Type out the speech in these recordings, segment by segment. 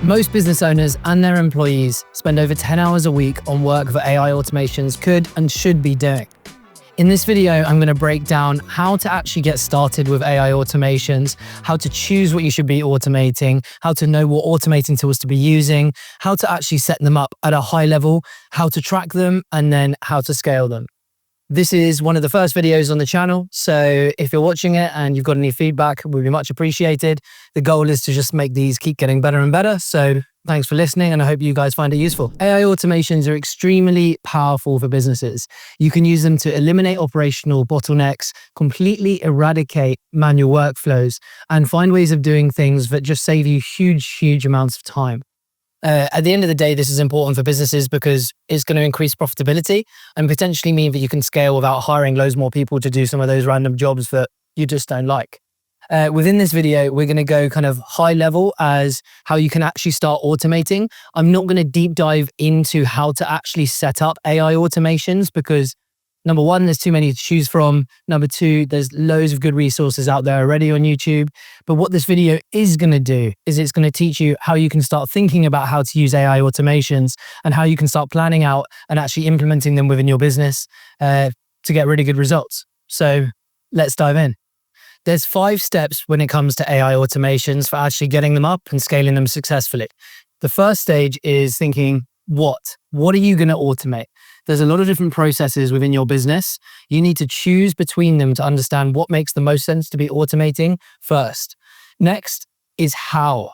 Most business owners and their employees spend over 10 hours a week on work that AI automations could and should be doing. In this video, I'm going to break down how to actually get started with AI automations, how to choose what you should be automating, how to know what automating tools to be using, how to actually set them up at a high level, how to track them, and then how to scale them. This is one of the first videos on the channel, so if you're watching it and you've got any feedback, it would be much appreciated. The goal is to just make these keep getting better and better, so thanks for listening and I hope you guys find it useful. AI automations are extremely powerful for businesses. You can use them to eliminate operational bottlenecks, completely eradicate manual workflows, and find ways of doing things that just save you huge amounts of time. At the end of the day, this is important for businesses because it's going to increase profitability and potentially mean that you can scale without hiring loads more people to do some of those random jobs that you just don't like. Within this video, we're going to go kind of high level as how you can actually start automating. I'm not going to deep dive into how to actually set up AI automations because number one, there's too many to choose from. Number two, there's loads of good resources out there already on YouTube. But what this video is going to do is it's going to teach you how you can start thinking about how to use AI automations and how you can start planning out and actually implementing them within your business to get really good results. So let's dive in. There's 5 steps when it comes to AI automations for actually getting them up and scaling them successfully. The first stage is thinking, what are you going to automate? There's a lot of different processes within your business. You need to choose between them to understand what makes the most sense to be automating first. Next is how.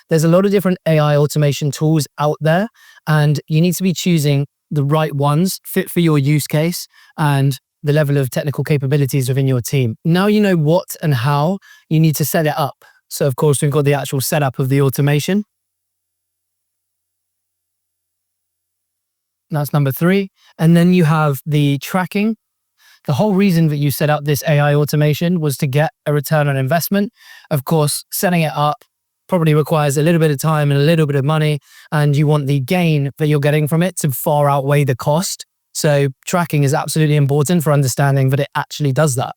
There's a lot of different AI automation tools out there, and you need to be choosing the right ones fit for your use case and the level of technical capabilities within your team. Now you know what and how, you need to set it up. So of course, we've got the actual setup of the automation. That's number 3. And then you have the tracking. The whole reason that you set up this AI automation was to get a return on investment. Of course, setting it up probably requires a little bit of time and a little bit of money, and you want the gain that you're getting from it to far outweigh the cost. So tracking is absolutely important for understanding that it actually does that.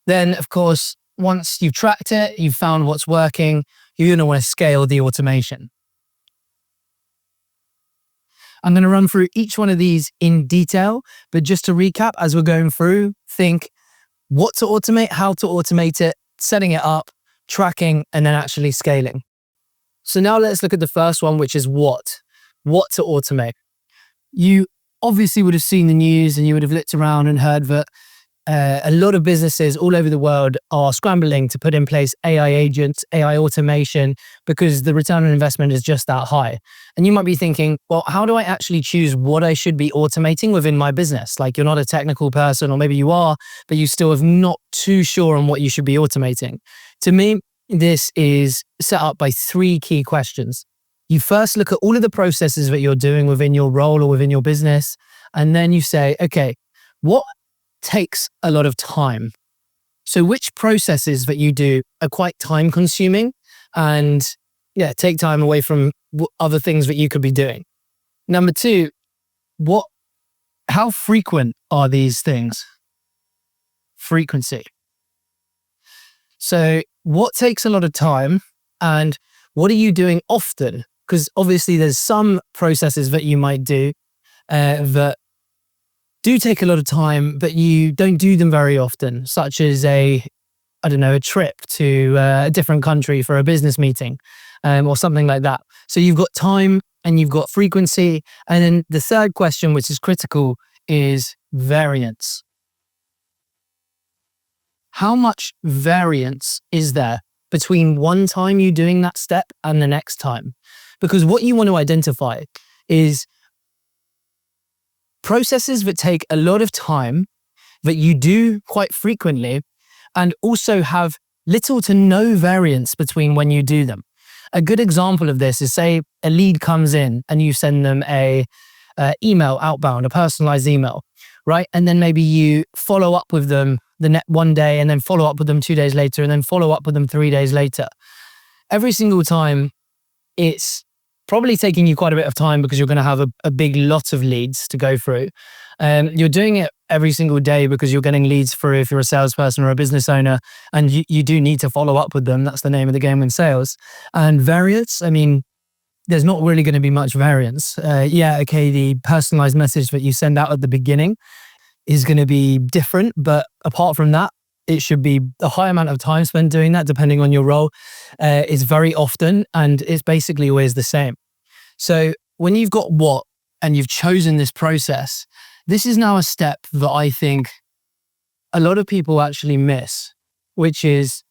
Then, of course, once you've tracked it, you've found what's working, you're going to want to scale the automation. I'm going to run through each one of these in detail, but just to recap, as we're going through, think what to automate, how to automate it, setting it up, tracking, and then actually scaling. So now let's look at the first one, which is what to automate. You obviously would have seen the news and you would have looked around and heard that a lot of businesses all over the world are scrambling to put in place AI agents, AI automation, because the return on investment is just that high. And you might be thinking, well, how do I actually choose what I should be automating within my business? Like you're not a technical person, or maybe you are, but you still have not too sure on what you should be automating. To me, this is set up by 3 key questions. You first look at all of the processes that you're doing within your role or within your business, and then you say, okay, what takes a lot of time? So which processes that you do are quite time consuming and take time away from other things that you could be doing? Number 2, how frequent are these things? Frequency. So what takes a lot of time and what are you doing often? Because obviously there's some processes that you might do that do take a lot of time, but you don't do them very often, such as a trip to a different country for a business meeting or something like that. So you've got time and you've got frequency. And then the third question, which is critical, is variance. How much variance is there between one time you doing that step and the next time? Because what you want to identify is processes that take a lot of time that you do quite frequently and also have little to no variance between when you do them. A good example of this is, say a lead comes in and you send them a email outbound, a personalized email, right? And then maybe you follow up with them one day and then follow up with them 2 days later and then follow up with them 3 days later. Every single time it's probably taking you quite a bit of time because you're going to have a big lot of leads to go through. You're doing it every single day because you're getting leads through if you're a salesperson or a business owner, and you do need to follow up with them. That's the name of the game in sales. And variance, I mean, there's not really going to be much variance. Okay, the personalized message that you send out at the beginning is going to be different, but apart from that, it should be a high amount of time spent doing that, depending on your role. It's very often, and it's basically always the same. So when you've got what, and you've chosen this process, this is now a step that I think a lot of people actually miss, which is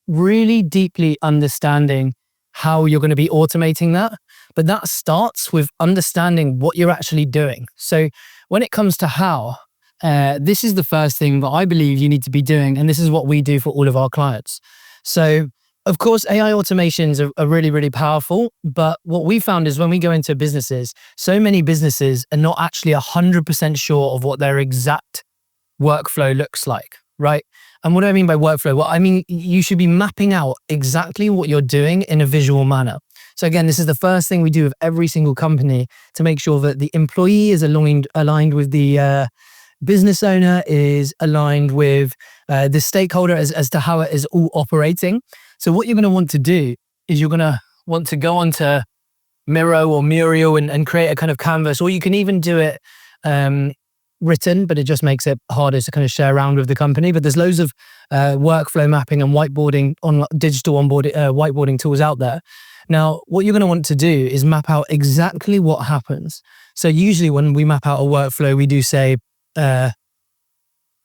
really deeply understanding how you're going to be automating that. But that starts with understanding what you're actually doing. So when it comes to how, this is the first thing that I believe you need to be doing. And this is what we do for all of our clients. So of course, AI automations are really, really powerful. But what we found is when we go into businesses, so many businesses are not actually 100% sure of what their exact workflow looks like, right? And what do I mean by workflow? Well, I mean, you should be mapping out exactly what you're doing in a visual manner. So again, this is the first thing we do with every single company to make sure that the employee is aligned with the business owner, is aligned with the stakeholder as to how it is all operating. So what you're going to want to do is you're going to want to go onto Miro or Muriel and create a kind of canvas, or you can even do it written, but it just makes it harder to kind of share around with the company. But there's loads of workflow mapping and whiteboarding on digital whiteboarding tools out there. Now, what you're going to want to do is map out exactly what happens. So usually when we map out a workflow, we do say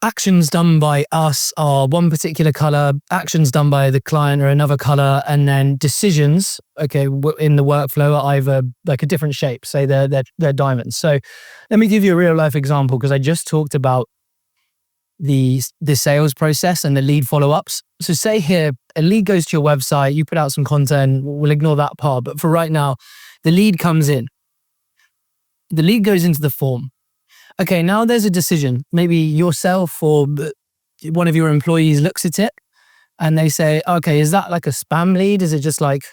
actions done by us are one particular color, actions done by the client are another color, and then decisions, okay, in the workflow are either like a different shape, say they're diamonds. So let me give you a real life example, because I just talked about the sales process and the lead follow-ups. So say here, a lead goes to your website, you put out some content, we'll ignore that part, but for right now, the lead comes in. The lead goes into the form. Okay, now there's a decision. Maybe yourself or one of your employees looks at it and they say, okay, is that like a spam lead? Is it just like,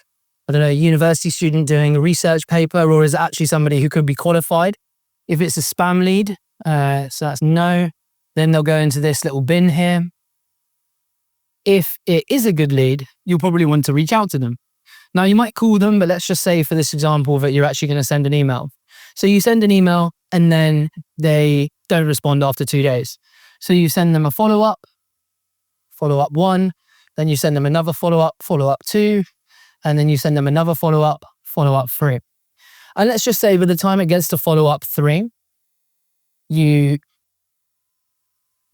I don't know, a university student doing a research paper, or is it actually somebody who could be qualified? If it's a spam lead, so that's no, then they'll go into this little bin here. If it is a good lead, you'll probably want to reach out to them. Now you might call them, but let's just say for this example that you're actually going to send an email. So you send an email and then they don't respond after 2 days. So you send them a follow-up 1, then you send them another follow-up 2, and then you send them another follow-up 3. And let's just say by the time it gets to follow-up 3, you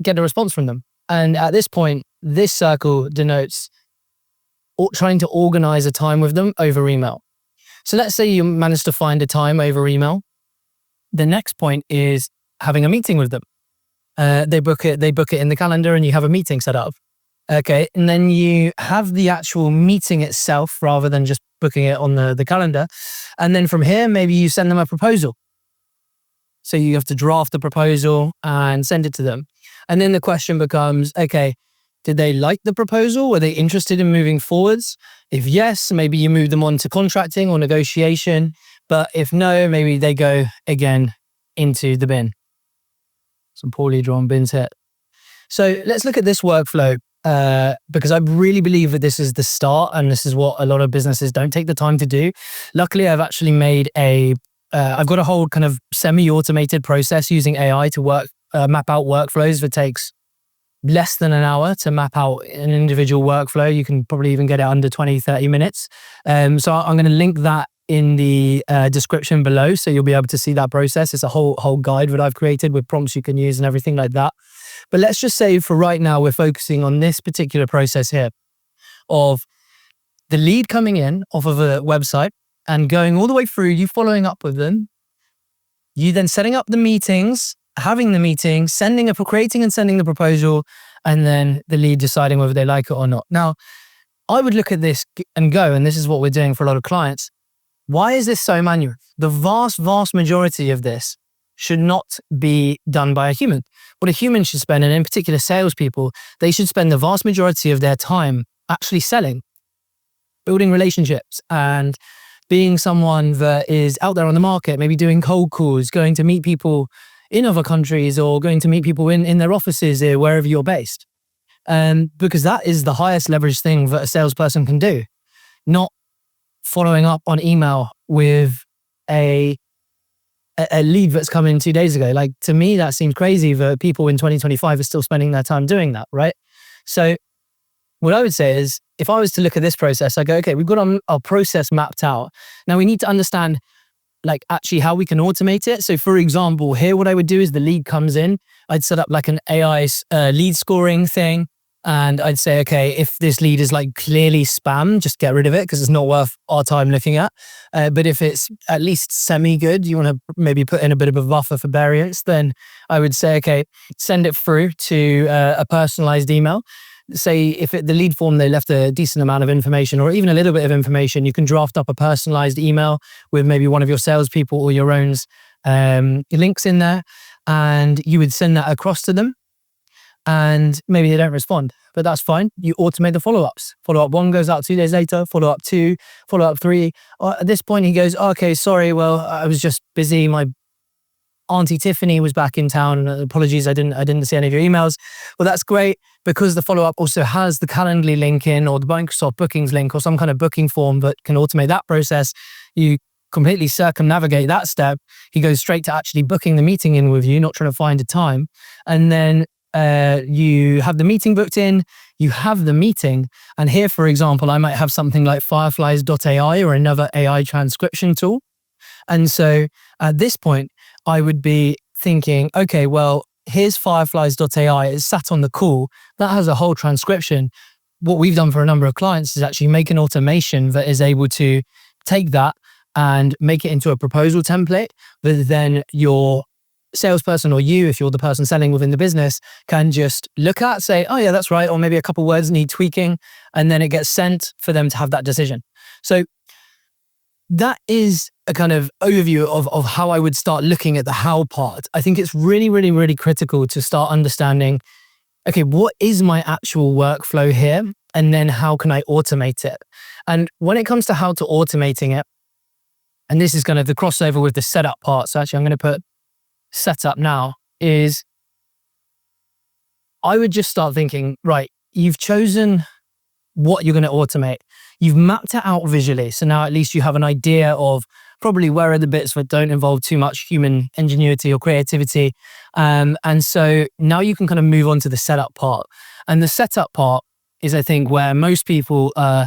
get a response from them. And at this point, this circle denotes trying to organize a time with them over email. So let's say you manage to find a time over email. The next point is having a meeting with them. They book it in the calendar and you have a meeting set up. Okay, and then you have the actual meeting itself rather than just booking it on the calendar. And then from here, maybe you send them a proposal. So you have to draft the proposal and send it to them. And then the question becomes, okay, did they like the proposal? Were they interested in moving forwards? If yes, maybe you move them on to contracting or negotiation. But if no, maybe they go again into the bin. Some poorly drawn bins here. So let's look at this workflow because I really believe that this is the start, and this is what a lot of businesses don't take the time to do. Luckily, I've actually made I've got a whole kind of semi-automated process using AI to map out workflows that takes less than an hour to map out an individual workflow. You can probably even get it under 20, 30 minutes. So I'm going to link that in the description below, so you'll be able to see that process. It's a whole guide that I've created with prompts you can use and everything like that. But let's just say for right now, we're focusing on this particular process here of the lead coming in off of a website and going all the way through, you following up with them, you then setting up the meetings, having the meeting, creating and sending the proposal, and then the lead deciding whether they like it or not. Now, I would look at this and go, and this is what we're doing for a lot of clients, why is this so manual? The vast majority of this should not be done by a human. What a human should spend, and in particular salespeople, they should spend the vast majority of their time actually selling, building relationships, and being someone that is out there on the market, maybe doing cold calls, going to meet people in other countries or going to meet people in their offices, wherever you're based. Because that is the highest leverage thing that a salesperson can do. Not following up on email with a lead that's come in 2 days ago. Like, to me, that seems crazy that people in 2025 are still spending their time doing that, right? So what I would say is, if I was to look at this process, I go, okay, we've got our process mapped out. Now we need to understand like actually how we can automate it. So for example, here, what I would do is the lead comes in, I'd set up like an AI lead scoring thing. And I'd say, okay, if this lead is like clearly spam, just get rid of it because it's not worth our time looking at. But if it's at least semi-good, you want to maybe put in a bit of a buffer for variance, then I would say, okay, send it through to a personalized email. Say if the lead form, they left a decent amount of information or even a little bit of information, you can draft up a personalized email with maybe one of your salespeople or your own links in there. And you would send that across to them. And maybe they don't respond, but that's fine. You automate the follow-ups. Follow-up 1 goes out 2 days later, follow-up 2, follow-up 3. At this point, he goes, oh, okay, sorry, well, I was just busy. My Auntie Tiffany was back in town. Apologies, I didn't see any of your emails. Well, that's great, because the follow-up also has the Calendly link in, or the Microsoft Bookings link, or some kind of booking form that can automate that process. You completely circumnavigate that step. He goes straight to actually booking the meeting in with you, not trying to find a time. And then you have the meeting booked in, you have the meeting. And here, for example, I might have something like fireflies.ai or another AI transcription tool. And so at this point, I would be thinking, okay, well, here's fireflies.ai. It's sat on the call. That has a whole transcription. What we've done for a number of clients is actually make an automation that is able to take that and make it into a proposal template that then your salesperson, or you, if you're the person selling within the business, can just look at, say, oh yeah, that's right, or maybe a couple words need tweaking, and then it gets sent for them to have that decision. So that is a kind of overview of how I would start looking at the how part. I think it's really, really, really critical to start understanding, okay, what is my actual workflow here? And then how can I automate it? And when it comes to how to automating it, and this is kind of the crossover with the setup part. So actually I'm going to put setup now, is I would just start thinking, right, you've chosen what you're going to automate. You've mapped it out visually. So now at least you have an idea of probably where are the bits that don't involve too much human ingenuity or creativity. And so now you can kind of move on to the setup part. And the setup part is, I think, where most people are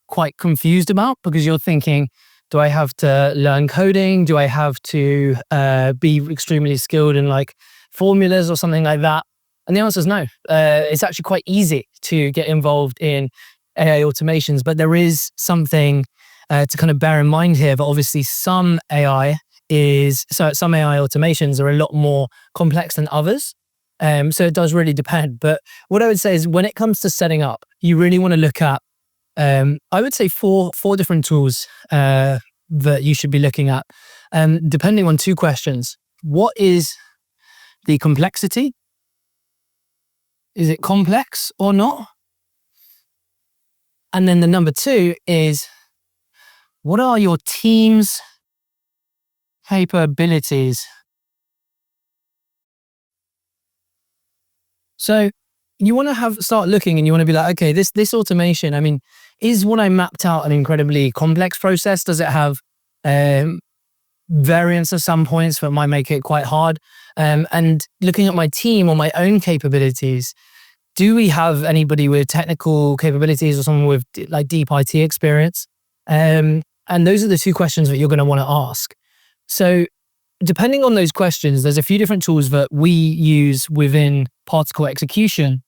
quite confused about, because you're thinking, do I have to learn coding? Do I have to be extremely skilled in like formulas or something like that? And the answer is no. It's actually quite easy to get involved in AI automations, but there is something to kind of bear in mind here, that obviously some AI automations are a lot more complex than others. So it does really depend. But what I would say is, when it comes to setting up, you really want to look at, I would say four different tools that you should be looking at, depending on 2 questions. What is the complexity? Is it complex or not? And then the number 2 is, what are your team's capabilities? So you want to start looking, and you want to be like, okay, this automation, I mean, is what I mapped out an incredibly complex process? Does it have variance at some points that might make it quite hard? And looking at my team or my own capabilities, do we have anybody with technical capabilities or someone with like deep IT experience? And those are the 2 questions that you're going to want to ask. So depending on those questions, there's a few different tools that we use within particle execution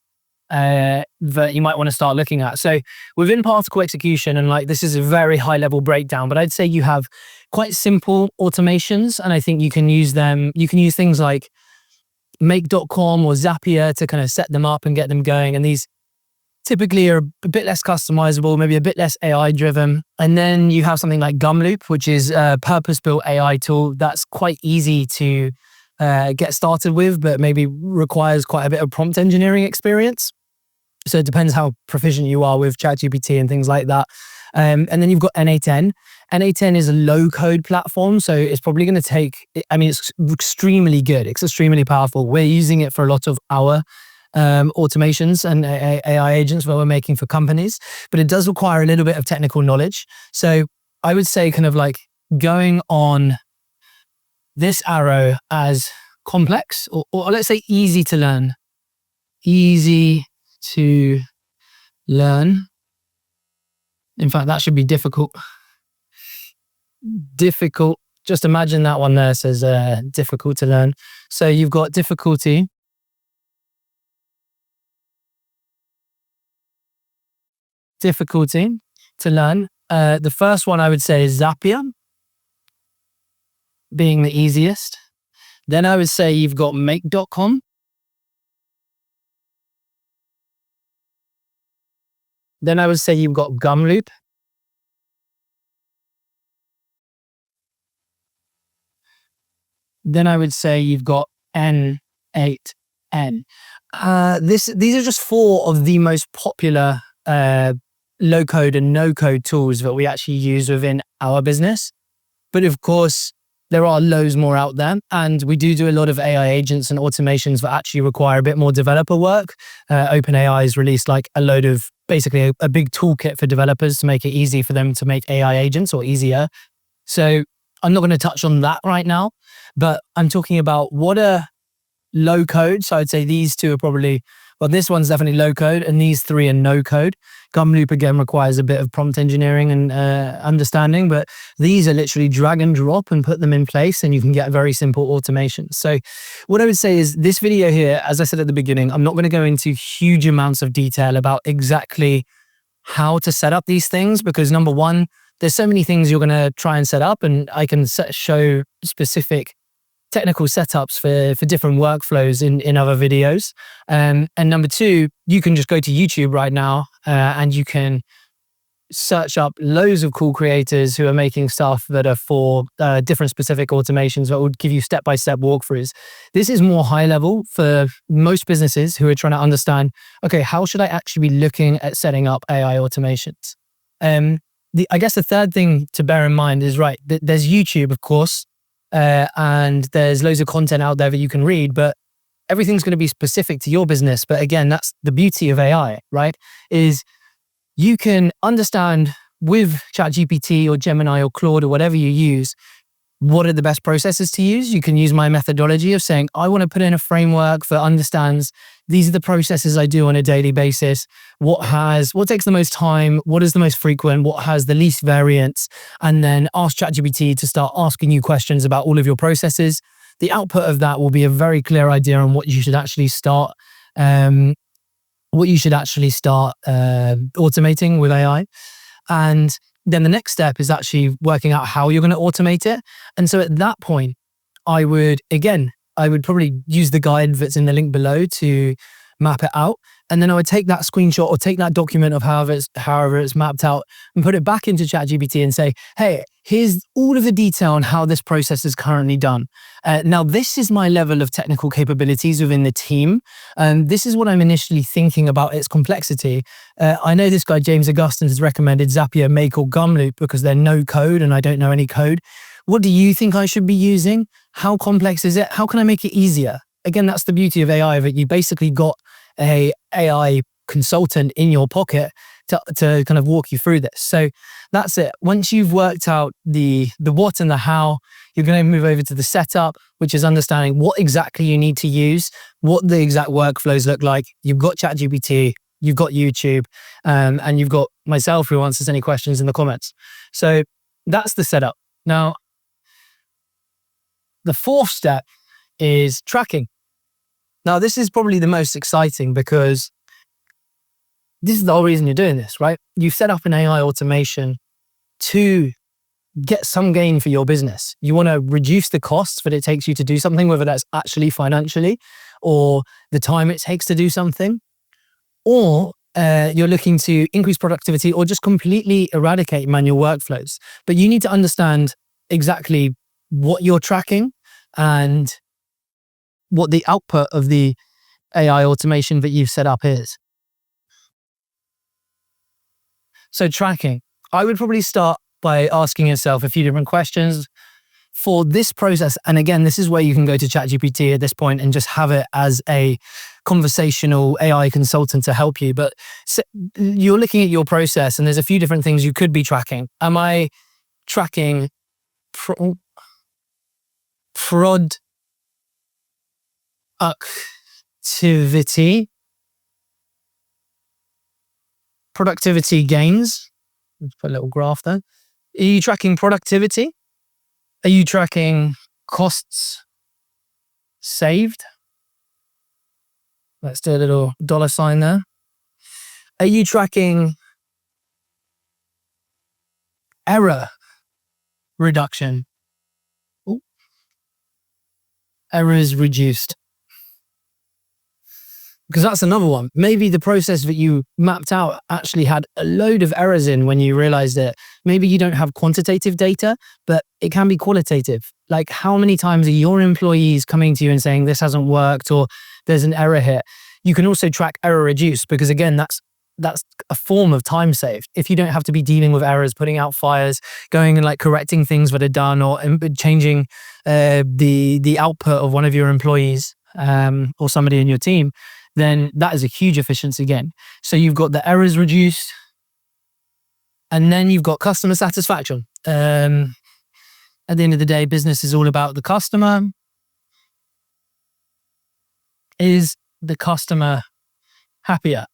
that you might want to start looking at. So within particle execution, and like this is a very high level breakdown, but I'd say you have quite simple automations, and I think you can use them. You can use things like make.com or Zapier to kind of set them up and get them going. And these typically are a bit less customizable, maybe a bit less AI driven. And then you have something like Gumloop, which is a purpose-built AI tool that's quite easy to get started with, but maybe requires quite a bit of prompt engineering experience. So it depends how proficient you are with ChatGPT and things like that. And then you've got N8N. N8N is a low-code platform, so it's probably going to take, I mean, it's extremely good. It's extremely powerful. We're using it for a lot of our automations and AI agents that we're making for companies, but it does require a little bit of technical knowledge. So I would say kind of like going on this arrow as complex or let's say easy to learn. Easy to learn. In fact, that should be difficult. Difficult. Just imagine that one there says difficult to learn. So you've got difficulty. Difficulty to learn. The first one I would say is Zapier, being the easiest. Then I would say you've got make.com. Then I would say you've got Gumloop. Then I would say you've got N8N. These are just 4 of the most popular low code and no code tools that we actually use within our business. But of course, there are loads more out there, and we do a lot of AI agents and automations that actually require a bit more developer work. OpenAI has released like a load of basically a big toolkit for developers to make it easy for them to make AI agents or easier. So I'm not going to touch on that right now, but I'm talking about what are low code. So I'd say these 2 are probably, well, this one's definitely low code and these 3 are no code. Gumloop again requires a bit of prompt engineering and understanding, but these are literally drag and drop and put them in place and you can get very simple automations. So what I would say is this video here, as I said at the beginning, I'm not going to go into huge amounts of detail about exactly how to set up these things because number one, there's so many things you're going to try and set up, and I can show specific technical setups for different workflows in other videos. And number 2, you can just go to YouTube right now and you can search up loads of cool creators who are making stuff that are for different specific automations that would give you step-by-step walkthroughs. This is more high level for most businesses who are trying to understand, okay, how should I actually be looking at setting up AI automations? I guess the third thing to bear in mind is, right, there's YouTube, of course, and there's loads of content out there that you can read, but everything's going to be specific to your business. But again, that's the beauty of AI, right? Is you can understand with ChatGPT or Gemini or Claude or whatever you use, what are the best processes to use. You can use my methodology of saying, I want to put in a framework that understands these are the processes I do on a daily basis. What takes the most time? What is the most frequent? What has the least variance? And then ask ChatGPT to start asking you questions about all of your processes. The output of that will be a very clear idea on what you should actually start automating with AI. And then the next step is actually working out how you're going to automate it. And so at that point, I would probably use the guide that's in the link below to map it out. And then I would take that screenshot or take that document of however it's mapped out and put it back into ChatGPT and say, hey, here's all of the detail on how this process is currently done. Now, this is my level of technical capabilities within the team. This is what I'm initially thinking about its complexity. I know this guy, James Augustine, has recommended Zapier, Make, or Gumloop because they're no code and I don't know any code. What do you think I should be using? How complex is it? How can I make it easier? Again, that's the beauty of AI, that you basically got a AI consultant in your pocket to kind of walk you through this. So that's it. Once you've worked out the what and the how, you're going to move over to the setup, which is understanding what exactly you need to use, what the exact workflows look like. You've got ChatGPT, you've got YouTube, and you've got myself who answers any questions in the comments. So that's the setup. Now, the 4th step is tracking. Now, this is probably the most exciting because this is the whole reason you're doing this, right? You've set up an AI automation to get some gain for your business. You want to reduce the costs that it takes you to do something, whether that's actually financially or the time it takes to do something, or you're looking to increase productivity or just completely eradicate manual workflows. But you need to understand exactly what you're tracking and what the output of the AI automation that you've set up is. So tracking, I would probably start by asking yourself a few different questions for this process. And again, this is where you can go to ChatGPT at this point and just have it as a conversational AI consultant to help you. But you're looking at your process and there's a few different things you could be tracking. Am I tracking productivity gains? Let's put a little graph there. Are you tracking productivity? Are you tracking costs saved? Let's do a little dollar sign there. Are you tracking error reduction? Ooh. Errors reduced. Because that's another one. Maybe the process that you mapped out actually had a load of errors in when you realized it. Maybe you don't have quantitative data, but it can be qualitative. Like, how many times are your employees coming to you and saying this hasn't worked or there's an error here? You can also track error reduced, because again, that's a form of time saved. If you don't have to be dealing with errors, putting out fires, going and like correcting things that are done, or changing the output of one of your employees or somebody in your team, then that is a huge efficiency gain. So you've got the errors reduced, and then you've got customer satisfaction. At the end of the day, business is all about the customer. Is the customer happier?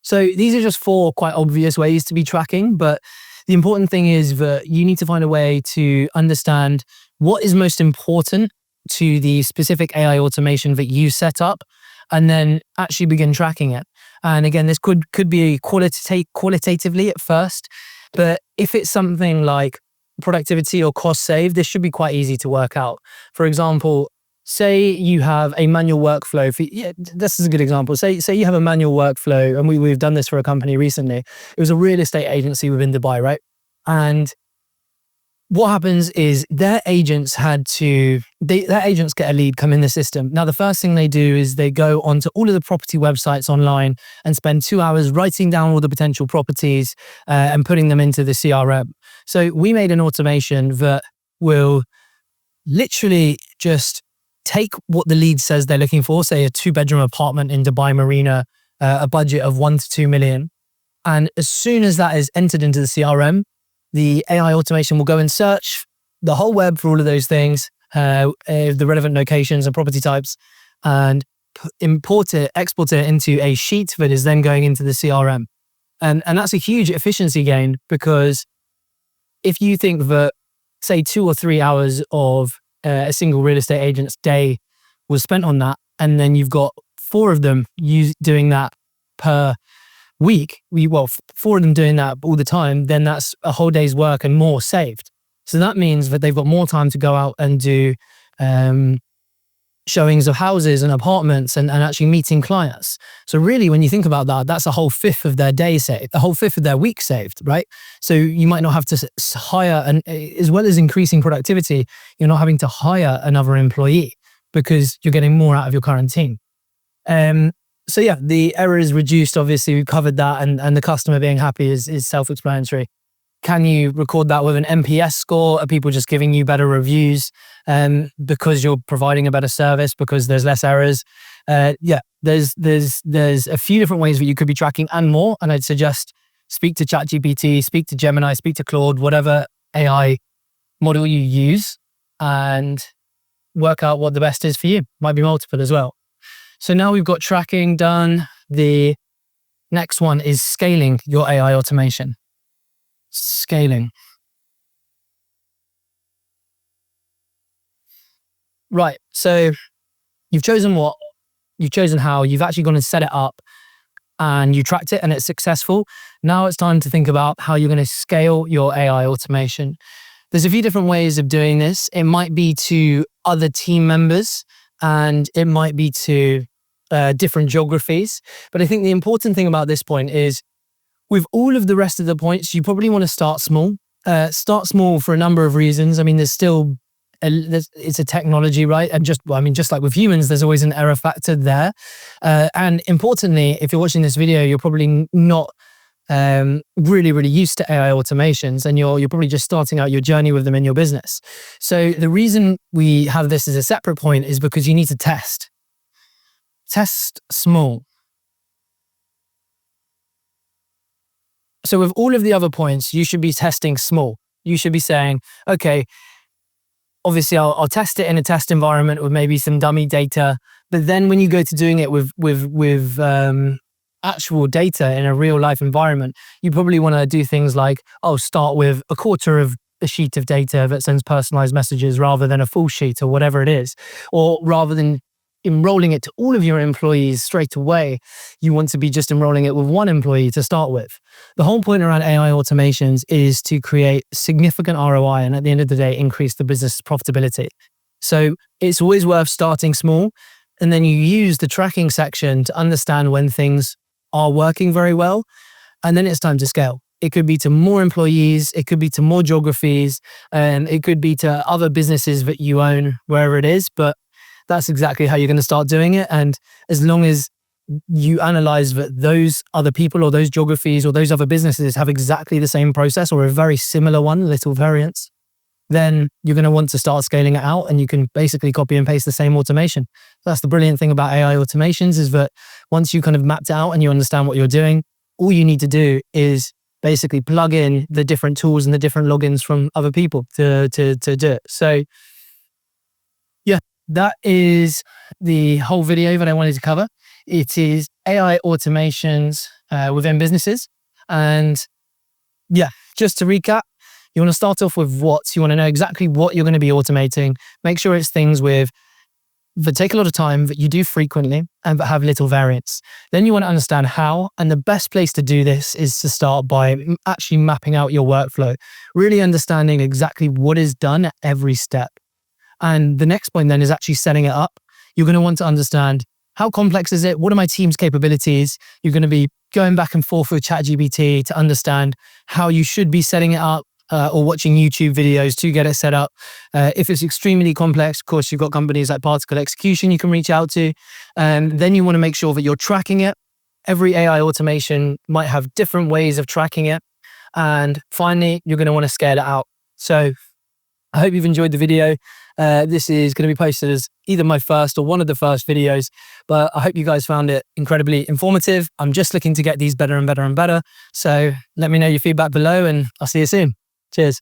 So these are just 4 quite obvious ways to be tracking, but the important thing is that you need to find a way to understand what is most important to the specific AI automation that you set up, and then actually begin tracking it. And again, this could be qualitatively at first, but if it's something like productivity or cost save, this should be quite easy to work out. For example, say you have a manual workflow. This is a good example. Say you have a manual workflow, and we've done this for a company recently. It was a real estate agency within Dubai, right? And what happens is their agents get a lead, come in the system. Now, the first thing they do is they go onto all of the property websites online and spend 2 hours writing down all the potential properties and putting them into the CRM. So we made an automation that will literally just take what the lead says they're looking for, say a 2-bedroom apartment in Dubai Marina, a budget of 1 to 2 million. And as soon as that is entered into the CRM, the AI automation will go and search the whole web for all of those things, the relevant locations and property types, and export it into a sheet that is then going into the CRM. And that's a huge efficiency gain, because if you think that, say, 2 or 3 hours of a single real estate agent's day was spent on that, and then you've got 4 of them doing that per week, 4 of them doing that all the time, then that's a whole day's work and more saved. So that means that they've got more time to go out and do showings of houses and apartments and actually meeting clients. So really, when you think about that, that's a whole 1/5 of their day saved, a whole 1/5 of their week saved, right? So you might not have to hire, and as well as increasing productivity, you're not having to hire another employee because you're getting more out of your current team. So yeah, the error is reduced. Obviously, we covered that, and the customer being happy is self-explanatory. Can you record that with an NPS score? Are people just giving you better reviews because you're providing a better service, because there's less errors? Yeah, there's a few different ways that you could be tracking and more. And I'd suggest speak to ChatGPT, speak to Gemini, speak to Claude, whatever AI model you use, and work out what the best is for you. Might be multiple as well. So now we've got tracking done. The next one is scaling your AI automation. Scaling. Right. So you've chosen what, you've chosen how, you've actually gone and set it up, and you tracked it and it's successful. Now it's time to think about how you're going to scale your AI automation. There's a few different ways of doing this. It might be to other team members, and it might be to different geographies. But I think the important thing about this point is, with all of the rest of the points, you probably want to start small. Start small for a number of reasons. I mean, it's a technology, right? And just like with humans, there's always an error factor there. And importantly, if you're watching this video, you're probably not really used to AI automations, and you're probably just starting out your journey with them in your business. So the reason we have this as a separate point is because you need to test small. So with all of the other points, you should be testing small. You should be saying, okay, obviously I'll test it in a test environment with maybe some dummy data, but then when you go to doing it with actual data in a real life environment, you probably want to do things like, oh, start with a quarter of a sheet of data that sends personalized messages rather than a full sheet or whatever it is, or rather than enrolling it to all of your employees straight away, you want to be just enrolling it with one employee to start with. The whole point around AI automations is to create significant ROI and at the end of the day, increase the business profitability. So it's always worth starting small, and then you use the tracking section to understand when things are working very well, and then it's time to scale. It could be to more employees, it could be to more geographies, and it could be to other businesses that you own, wherever it is, but that's exactly how you're going to start doing it. And as long as you analyze that those other people or those geographies or those other businesses have exactly the same process or a very similar one, little variants, then you're going to want to start scaling it out, and you can basically copy and paste the same automation. That's the brilliant thing about AI automations, is that once you kind of mapped it out and you understand what you're doing, all you need to do is basically plug in the different tools and the different logins from other people to do it. So yeah, that is the whole video that I wanted to cover. It is AI automations within businesses. And yeah, just to recap, you want to start off with what. You want to know exactly what you're going to be automating. Make sure it's things that take a lot of time, that you do frequently, and that have little variance. Then you want to understand how, and the best place to do this is to start by actually mapping out your workflow, really understanding exactly what is done at every step. And the next point then is actually setting it up. You're going to want to understand, how complex is it? What are my team's capabilities? You're going to be going back and forth with ChatGPT to understand how you should be setting it up, or watching YouTube videos to get it set up. If it's extremely complex, of course, you've got companies like Particle Execution you can reach out to. Then you want to make sure that you're tracking it. Every AI automation might have different ways of tracking it. And finally, you're going to want to scale it out. So I hope you've enjoyed the video. This is going to be posted as either my first or one of the first videos, but I hope you guys found it incredibly informative. I'm just looking to get these better and better and better. So let me know your feedback below, and I'll see you soon. Cheers.